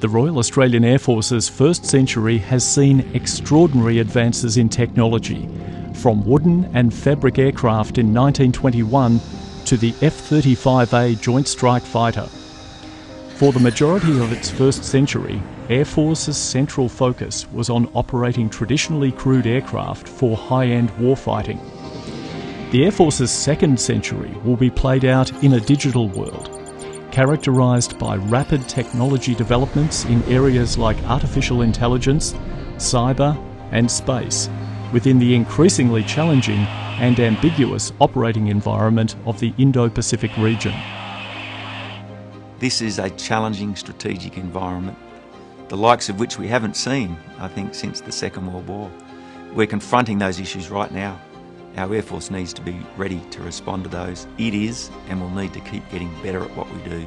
The Royal Australian Air Force's first century has seen extraordinary advances in technology, from wooden and fabric aircraft in 1921 to the F-35A Joint Strike Fighter. For the majority of its first century, Air Force's central focus was on operating traditionally crewed aircraft for high-end warfighting. The Air Force's second century will be played out in a digital world, characterised by rapid technology developments in areas like artificial intelligence, cyber and space, within the increasingly challenging and ambiguous operating environment of the Indo-Pacific region. This is a challenging strategic environment, the likes of which we haven't seen, I think, since the Second World War. We're confronting those issues right now. Our Air Force needs to be ready to respond to those. It is, and will need to keep getting better at what we do.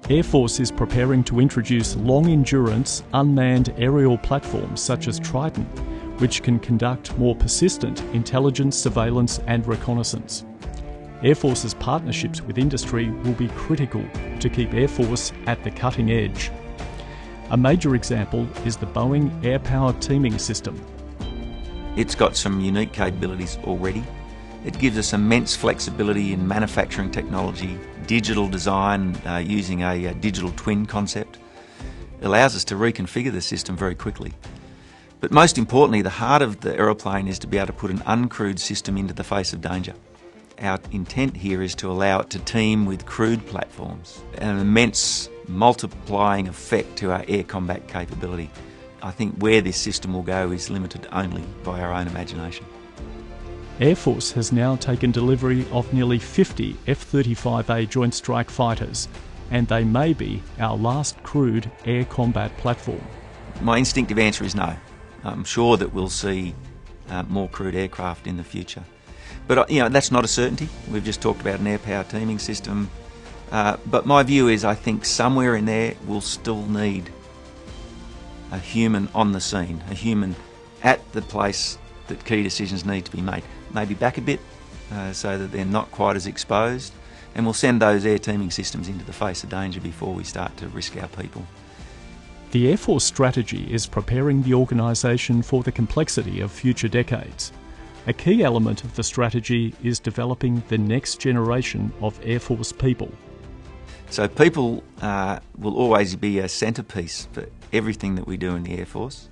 Air Force is preparing to introduce long-endurance, unmanned aerial platforms such as Triton, which can conduct more persistent intelligence, surveillance and reconnaissance. Air Force's partnerships with industry will be critical to keep Air Force at the cutting edge. A major example is the Boeing Air-Powered Teaming System. It's got some unique capabilities already. It gives us immense flexibility in manufacturing technology, digital design using a digital twin concept. It allows us to reconfigure the system very quickly. But most importantly, the heart of the aeroplane is to be able to put an uncrewed system into the face of danger. Our intent here is to allow it to team with crewed platforms, an immense multiplying effect to our air combat capability. I think where this system will go is limited only by our own imagination. Air Force has now taken delivery of nearly 50 F-35A Joint Strike Fighters, and they may be our last crewed air combat platform. My instinctive answer is no. I'm sure that we'll see more crewed aircraft in the future. But that's not a certainty. We've just talked about an air-powered teaming system. But my view is I think somewhere in there we'll still need a human on the scene, a human at the place that key decisions need to be made. Maybe back a bit so that they're not quite as exposed, and we'll send those air teaming systems into the face of danger before we start to risk our people. The Air Force strategy is preparing the organisation for the complexity of future decades. A key element of the strategy is developing the next generation of Air Force people. So people will always be a centrepiece for everything that we do in the Air Force.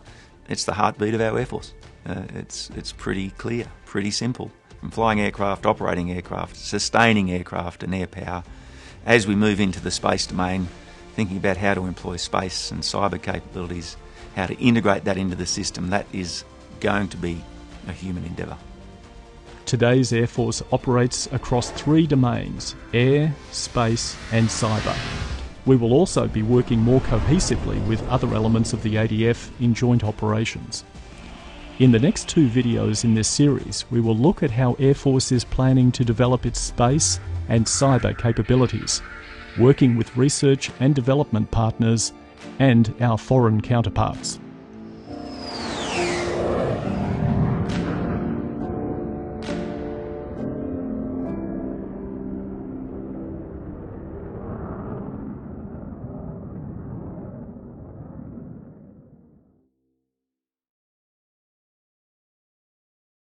It's the heartbeat of our Air Force. It's pretty clear, pretty simple. From flying aircraft, operating aircraft, sustaining aircraft and air power, as we move into the space domain, thinking about how to employ space and cyber capabilities, how to integrate that into the system, that is going to be a human endeavour. Today's Air Force operates across 3 domains: air, space and cyber. We will also be working more cohesively with other elements of the ADF in joint operations. In the next 2 videos in this series, we will look at how Air Force is planning to develop its space and cyber capabilities, working with research and development partners and our foreign counterparts.